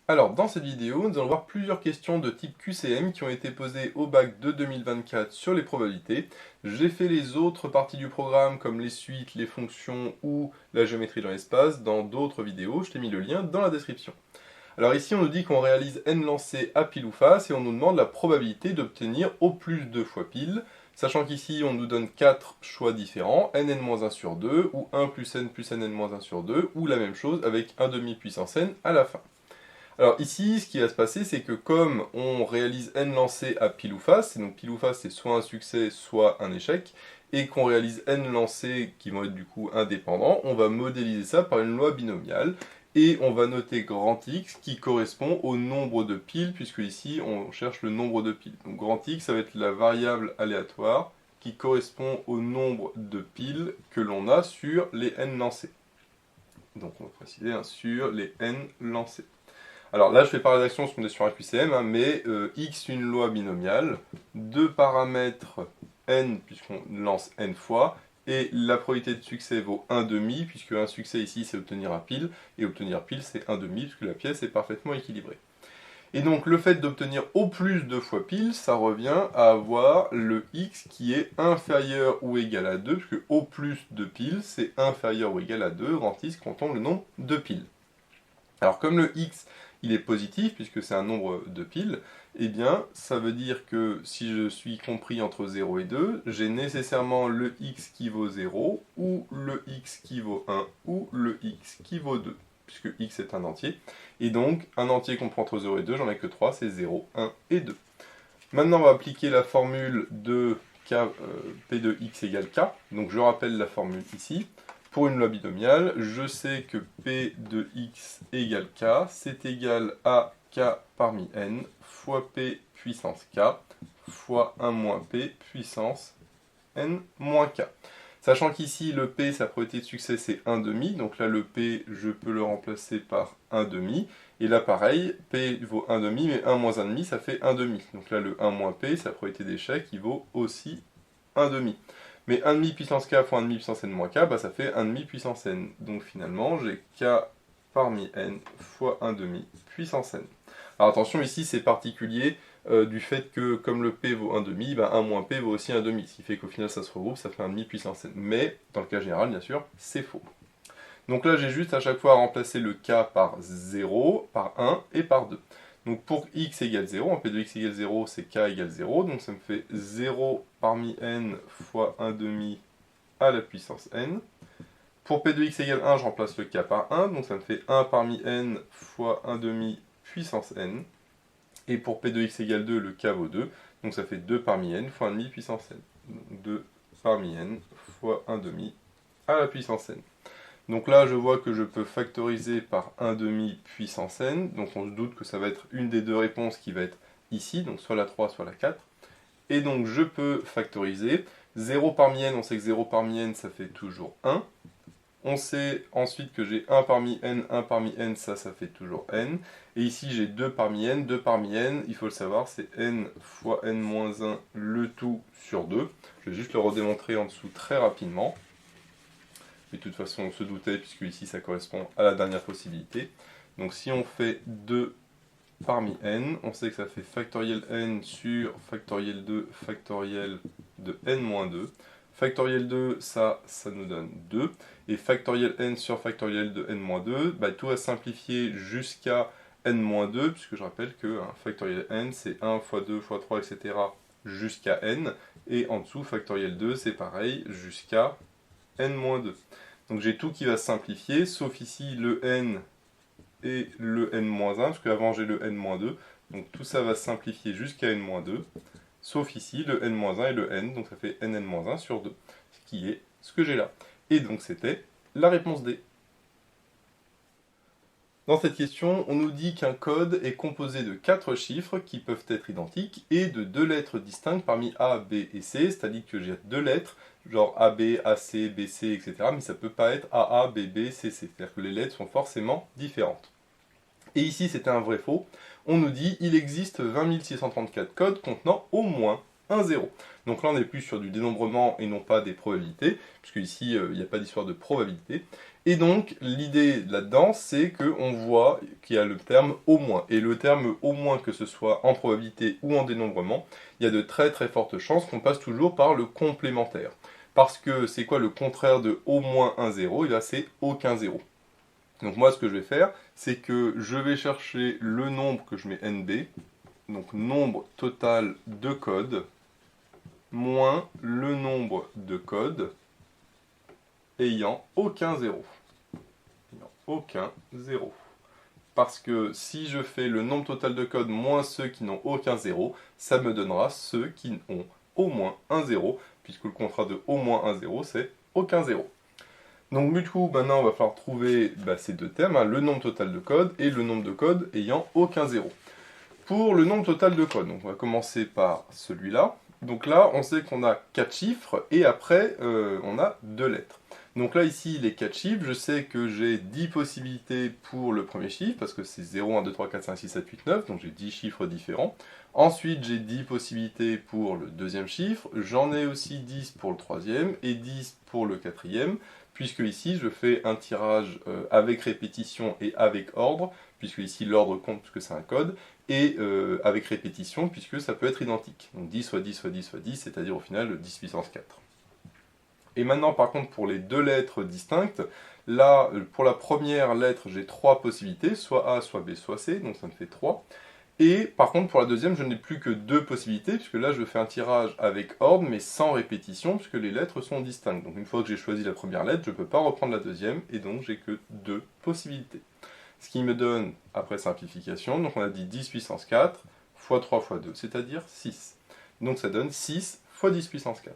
Alors, dans cette vidéo, nous allons voir plusieurs questions de type QCM qui ont été posées au bac de 2024 sur les probabilités. J'ai fait les autres parties du programme comme les suites, les fonctions ou la géométrie dans l'espace dans d'autres vidéos. Je t'ai mis le lien dans la description. Alors ici, on nous dit qu'on réalise n lancers à pile ou face et on nous demande la probabilité d'obtenir au plus 2 fois pile, sachant qu'ici, on nous donne 4 choix différents, nn-1 sur 2, ou 1 plus nn-1 sur 2, ou la même chose avec 1 demi puissance n à la fin. Alors ici, ce qui va se passer, c'est que comme on réalise n lancers à pile ou face, et donc pile ou face c'est soit un succès, soit un échec, et qu'on réalise n lancers qui vont être du coup indépendants, on va modéliser ça par une loi binomiale, et on va noter grand X qui correspond au nombre de piles, puisque ici on cherche le nombre de piles. Donc grand X, ça va être la variable aléatoire qui correspond au nombre de piles que l'on a sur les n lancés. Donc on va préciser sur les n lancés. Alors là, je fais pas rédaction parce qu'on est sur un QCM, hein, mais x une loi binomiale, deux paramètres n puisqu'on lance n fois, et la probabilité de succès vaut 1 demi, puisque un succès ici c'est obtenir un pile, et obtenir pile c'est 1 demi, puisque la pièce est parfaitement équilibrée. Et donc le fait d'obtenir au plus 2 fois pile, ça revient à avoir le x qui est inférieur ou égal à 2, puisque au plus de pile c'est inférieur ou égal à 2, rend x quand on le nombre de piles. Alors comme le x il est positif puisque c'est un nombre de piles, eh bien ça veut dire que si je suis compris entre 0 et 2, j'ai nécessairement le x qui vaut 0, ou le x qui vaut 1, ou le x qui vaut 2, puisque x est un entier. Et donc un entier qu'on prend entre 0 et 2, j'en ai que 3, c'est 0, 1 et 2. Maintenant on va appliquer la formule de k, p de x égale k, donc je rappelle la formule ici. Pour une loi binomiale, je sais que P de x égale k, c'est égal à k parmi n fois P puissance k fois 1 moins P puissance n moins k. Sachant qu'ici, le P, sa probabilité de succès, c'est 1 demi, donc là, le P, je peux le remplacer par 1 demi, et là, pareil, P vaut 1 demi, mais 1 moins 1 demi, ça fait 1 demi. Donc là, le 1 moins P, sa probabilité d'échec, il vaut aussi 1 demi. Mais 1 demi puissance k fois 1 demi puissance n moins k, bah ça fait 1 demi puissance n. Donc finalement, j'ai k parmi n fois 1 demi puissance n. Alors attention, ici c'est particulier du fait que comme le p vaut 1 demi, bah 1 moins p vaut aussi 1 demi. Ce qui fait qu'au final ça se regroupe, ça fait 1 demi puissance n. Mais dans le cas général, bien sûr, c'est faux. Donc là, j'ai juste à chaque fois à remplacer le k par 0, par 1 et par 2. Donc pour x égale 0, en p de x égale 0, c'est k égale 0, donc ça me fait 0 parmi n fois 1 demi à la puissance n. Pour p de x égale 1, je remplace le k par 1, donc ça me fait 1 parmi n fois 1 demi puissance n. Et pour p de x égale 2, le k vaut 2, donc ça fait 2 parmi n fois 1 demi puissance n. Donc 2 parmi n fois 1 demi à la puissance n. Donc là, je vois que je peux factoriser par 1 demi puissance n, donc on se doute que ça va être une des deux réponses qui va être ici, donc soit la 3, soit la 4. Et donc je peux factoriser. 0 parmi n, on sait que 0 parmi n, ça fait toujours 1. On sait ensuite que j'ai 1 parmi n, ça fait toujours n. Et ici, j'ai 2 parmi n. 2 parmi n, il faut le savoir, c'est n fois n-1, le tout sur 2. Je vais juste le redémontrer en dessous très rapidement. Mais de toute façon, on se doutait, puisque ici, ça correspond à la dernière possibilité. Donc si on fait 2 parmi n, on sait que ça fait factoriel n sur factoriel 2 factoriel de n-2. Factoriel 2, ça nous donne 2. Et factoriel n sur factoriel de n-2, bah, tout va simplifier jusqu'à n-2, puisque je rappelle que factoriel n, c'est 1 fois 2 fois 3, etc. jusqu'à n. Et en dessous, factoriel 2, c'est pareil, jusqu'à n-2. Donc j'ai tout qui va se simplifier, sauf ici le n et le n-1, parce qu'avant j'ai le n-2. Donc tout ça va se simplifier jusqu'à n-2. Sauf ici le n-1 et le n, donc ça fait nn-1 sur 2, ce qui est ce que j'ai là. Et donc c'était la réponse D. Dans cette question, on nous dit qu'un code est composé de 4 chiffres qui peuvent être identiques et de 2 lettres distinctes parmi A, B et C, c'est-à-dire que j'ai 2 lettres, genre AB, AC, BC, etc. Mais ça ne peut pas être AA, BB, CC, c'est-à-dire que les lettres sont forcément différentes. Et ici, c'était un vrai faux. On nous dit il existe 20 634 codes contenant au moins 1 0. Donc là on est plus sur du dénombrement et non pas des probabilités, puisque ici il n'y a pas d'histoire de probabilité. Et donc l'idée là-dedans c'est qu'on voit qu'il y a le terme au moins. Et le terme au moins, que ce soit en probabilité ou en dénombrement, il y a de très très fortes chances qu'on passe toujours par le complémentaire. Parce que c'est quoi le contraire de au moins 1 0? Et là c'est aucun 0. Donc moi ce que je vais faire, c'est que je vais chercher le nombre que je mets NB, donc nombre total de codes, moins le nombre de codes ayant aucun 0. Aucun 0. Parce que si je fais le nombre total de codes moins ceux qui n'ont aucun 0, ça me donnera ceux qui ont au moins un 0, puisque le contrat de au moins un 0, c'est aucun 0. Donc du coup, maintenant, on va falloir trouver ces deux termes, le nombre total de codes et le nombre de codes ayant aucun 0. Pour le nombre total de codes, donc on va commencer par celui-là. Donc là, on sait qu'on a 4 chiffres et après, on a 2 lettres. Donc là, ici, les 4 chiffres, je sais que j'ai 10 possibilités pour le premier chiffre, parce que c'est 0, 1, 2, 3, 4, 5, 6, 7, 8, 9, donc j'ai 10 chiffres différents. Ensuite, j'ai 10 possibilités pour le deuxième chiffre, j'en ai aussi 10 pour le troisième et 10 pour le quatrième, puisque ici, je fais un tirage avec répétition et avec ordre, puisque ici, l'ordre compte puisque c'est un code, et avec répétition, puisque ça peut être identique. Donc 10 fois 10 fois 10 fois 10, c'est-à-dire au final 10 puissance 4. Et maintenant, par contre, pour les deux lettres distinctes, là, pour la première lettre, j'ai 3 possibilités, soit A, soit B, soit C, donc ça me fait 3. Et par contre, pour la deuxième, je n'ai plus que 2 possibilités, puisque là, je fais un tirage avec ordre, mais sans répétition, puisque les lettres sont distinctes. Donc une fois que j'ai choisi la première lettre, je ne peux pas reprendre la deuxième, et donc j'ai que 2 possibilités. Ce qui me donne, après simplification, donc on a dit 10 puissance 4 fois 3 fois 2, c'est-à-dire 6. Donc ça donne 6 fois 10 puissance 4.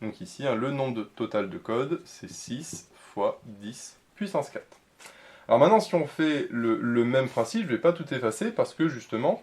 Donc ici, le nombre total de codes, c'est 6 fois 10 puissance 4. Alors maintenant, si on fait le même principe, je ne vais pas tout effacer parce que justement,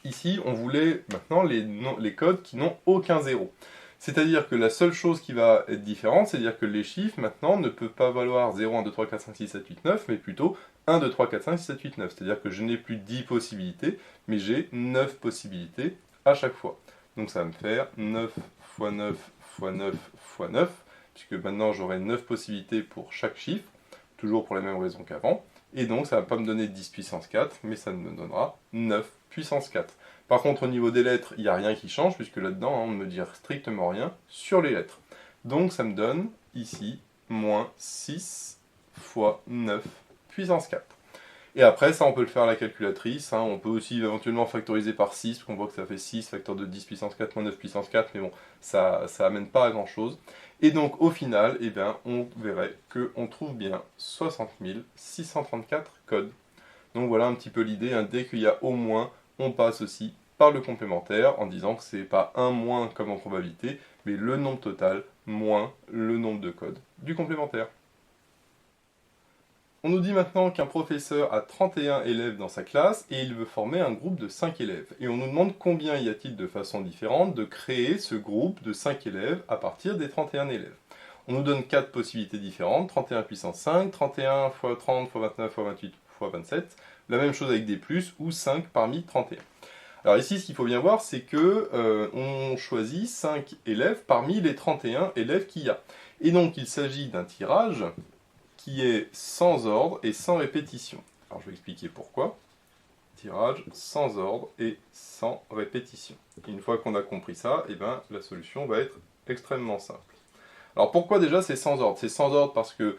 ici, on voulait maintenant les codes qui n'ont aucun 0. C'est-à-dire que la seule chose qui va être différente, c'est-à-dire que les chiffres, maintenant, ne peuvent pas valoir 0, 1, 2, 3, 4, 5, 6, 7, 8, 9, mais plutôt 1, 2, 3, 4, 5, 6, 7, 8, 9. C'est-à-dire que je n'ai plus 10 possibilités, mais j'ai 9 possibilités à chaque fois. Donc ça va me faire 9 fois 9 fois 9 fois 9, puisque maintenant j'aurai 9 possibilités pour chaque chiffre, toujours pour les mêmes raisons qu'avant. Et donc ça ne va pas me donner 10 puissance 4, mais ça me donnera 9 puissance 4. Par contre, au niveau des lettres, il n'y a rien qui change, puisque là-dedans, on ne me dit strictement rien sur les lettres. Donc ça me donne, ici, moins 6 fois 9 puissance 4. Et après, ça, on peut le faire à la calculatrice. On peut aussi éventuellement factoriser par 6, parce qu'on voit que ça fait 6, facteur de 10 puissance 4 moins 9 puissance 4, mais bon, ça amène pas à grand-chose. Et donc, au final, eh bien, on verrait qu'on trouve bien 60 634 codes. Donc voilà un petit peu l'idée, dès qu'il y a au moins, on passe aussi par le complémentaire, en disant que c'est pas un moins comme en probabilité, mais le nombre total moins le nombre de codes du complémentaire. On nous dit maintenant qu'un professeur a 31 élèves dans sa classe et il veut former un groupe de 5 élèves. Et on nous demande combien y a-t-il de façons différentes de créer ce groupe de 5 élèves à partir des 31 élèves. On nous donne 4 possibilités différentes, 31 puissance 5, 31 fois 30 fois 29 fois 28 fois 27, la même chose avec des plus ou 5 parmi 31. Alors ici, ce qu'il faut bien voir, c'est que on choisit 5 élèves parmi les 31 élèves qu'il y a. Et donc, il s'agit d'un tirage qui est sans ordre et sans répétition. Alors je vais expliquer pourquoi. Tirage sans ordre et sans répétition. Et une fois qu'on a compris ça, la solution va être extrêmement simple. Alors pourquoi déjà c'est sans ordre? C'est sans ordre parce que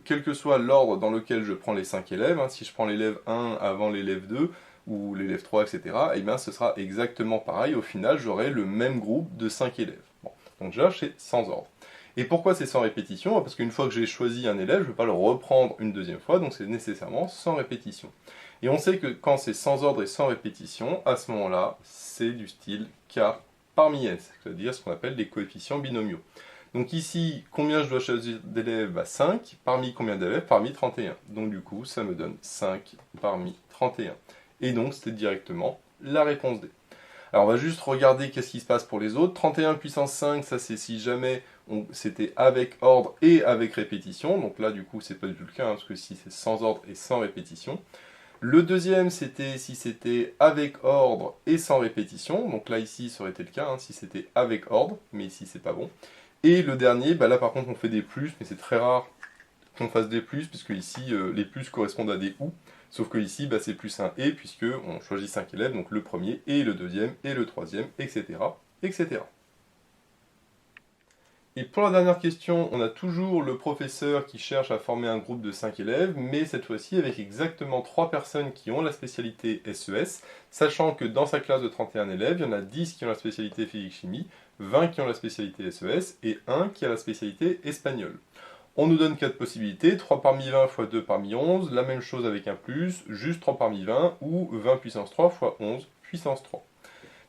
quel que soit l'ordre dans lequel je prends les 5 élèves, si je prends l'élève 1 avant l'élève 2, ou l'élève 3, etc., ce sera exactement pareil. Au final, j'aurai le même groupe de 5 élèves. Bon. Donc déjà, c'est sans ordre. Et pourquoi c'est sans répétition? Parce qu'une fois que j'ai choisi un élève, je ne vais pas le reprendre une deuxième fois, donc c'est nécessairement sans répétition. Et on sait que quand c'est sans ordre et sans répétition, à ce moment-là, c'est du style K parmi S, c'est-à-dire ce qu'on appelle des coefficients binomiaux. Donc ici, combien je dois choisir d'élèves? 5. Parmi combien d'élèves? Parmi 31. Donc du coup, ça me donne 5 parmi 31. Et donc, c'était directement la réponse D. Alors on va juste regarder qu'est-ce qui se passe pour les autres. 31 puissance 5, ça c'est si jamais c'était avec ordre et avec répétition. Donc là du coup c'est pas du tout le cas, parce que si c'est sans ordre et sans répétition. Le deuxième, c'était si c'était avec ordre et sans répétition. Donc là, ici, ça aurait été le cas, hein, si c'était avec ordre, mais ici, c'est pas bon. Et le dernier, bah là, par contre, on fait des plus, mais c'est très rare qu'on fasse des plus, puisque ici, les plus correspondent à des ou. Sauf que ici, bah, c'est plus un et, puisque on choisit 5 élèves, donc le premier, et le deuxième, et le troisième, etc., etc. Et pour la dernière question, on a toujours le professeur qui cherche à former un groupe de 5 élèves, mais cette fois-ci avec exactement 3 personnes qui ont la spécialité SES, sachant que dans sa classe de 31 élèves, il y en a 10 qui ont la spécialité physique-chimie, 20 qui ont la spécialité SES et 1 qui a la spécialité espagnol. On nous donne 4 possibilités, 3 parmi 20 fois 2 parmi 11, la même chose avec un plus, juste 3 parmi 20, ou 20 puissance 3 fois 11 puissance 3.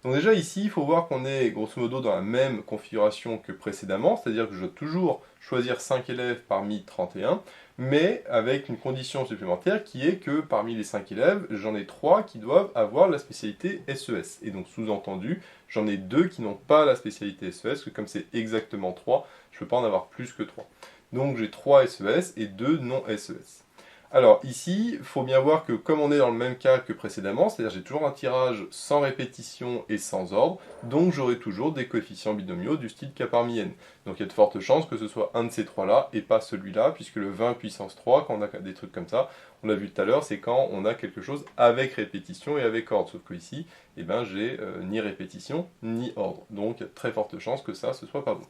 Donc déjà ici, il faut voir qu'on est grosso modo dans la même configuration que précédemment, c'est-à-dire que je dois toujours choisir 5 élèves parmi 31, mais avec une condition supplémentaire qui est que parmi les 5 élèves, j'en ai 3 qui doivent avoir la spécialité SES. Et donc sous-entendu, j'en ai 2 qui n'ont pas la spécialité SES, parce que comme c'est exactement 3, je ne peux pas en avoir plus que 3. Donc j'ai 3 SES et 2 non SES. Alors ici, il faut bien voir que comme on est dans le même cas que précédemment, c'est-à-dire j'ai toujours un tirage sans répétition et sans ordre, donc j'aurai toujours des coefficients binomiaux du style k parmi n. Donc il y a de fortes chances que ce soit un de ces trois-là et pas celui-là, puisque le 20 puissance 3, quand on a des trucs comme ça, on l'a vu tout à l'heure, c'est quand on a quelque chose avec répétition et avec ordre. Sauf que ici, eh ben, j'ai ni répétition ni ordre. Donc il y a de très fortes chances que ça, ce soit pas bon.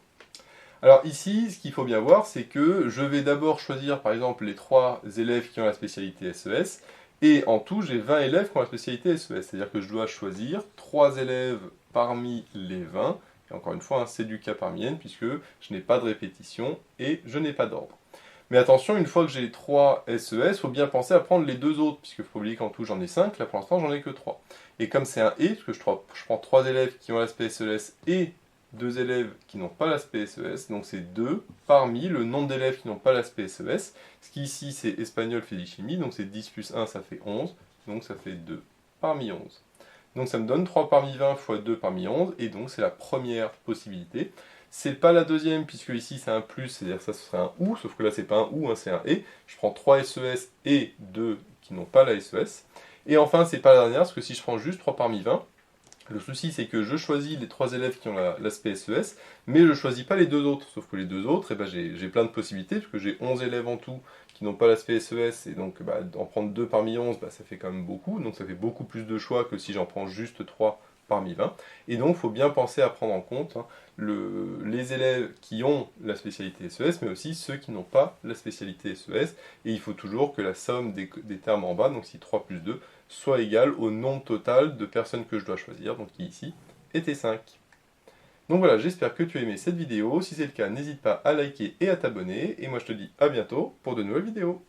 Alors ici, ce qu'il faut bien voir, c'est que je vais d'abord choisir par exemple les 3 élèves qui ont la spécialité SES, et en tout j'ai 20 élèves qui ont la spécialité SES, c'est-à-dire que je dois choisir 3 élèves parmi les 20, et encore une fois, hein, c'est du k parmi n, puisque je n'ai pas de répétition et je n'ai pas d'ordre. Mais attention, une fois que j'ai les 3 SES, il faut bien penser à prendre les deux autres, puisqu'il faut oublier qu'en tout j'en ai 5, là pour l'instant j'en ai que 3. Et comme c'est un et, parce que je prends 3 élèves qui ont l'aspect SES et 2 élèves qui n'ont pas l'aspect SES, donc c'est 2 parmi le nombre d'élèves qui n'ont pas l'aspect SES, ce qui ici c'est espagnol, physique, chimie, donc c'est 10 plus 1, ça fait 11, donc ça fait 2 parmi 11. Donc ça me donne 3 parmi 20 fois 2 parmi 11, et donc c'est la première possibilité. C'est pas la deuxième, puisque ici c'est un plus, c'est-à-dire que ça ce serait un ou, sauf que là c'est pas un ou, hein, c'est un et. Je prends 3 SES et 2 qui n'ont pas la SES. Et enfin, c'est pas la dernière, parce que si je prends juste 3 parmi 20, le souci, c'est que je choisis les 3 élèves qui ont l'aspect SES, mais je ne choisis pas les deux autres. Sauf que les deux autres, eh ben, j'ai plein de possibilités, parce que j'ai 11 élèves en tout qui n'ont pas l'aspect SES, et donc bah, en prendre 2 parmi 11, bah, ça fait quand même beaucoup. Donc ça fait beaucoup plus de choix que si j'en prends juste 3 parmi 20. Et donc il faut bien penser à prendre en compte hein, les élèves qui ont la spécialité SES, mais aussi ceux qui n'ont pas la spécialité SES. Et il faut toujours que la somme des termes en bas, donc si 3 plus 2, soit égale au nombre total de personnes que je dois choisir, donc qui ici était 5. Donc voilà, j'espère que tu as aimé cette vidéo. Si c'est le cas, n'hésite pas à liker et à t'abonner. Et moi je te dis à bientôt pour de nouvelles vidéos.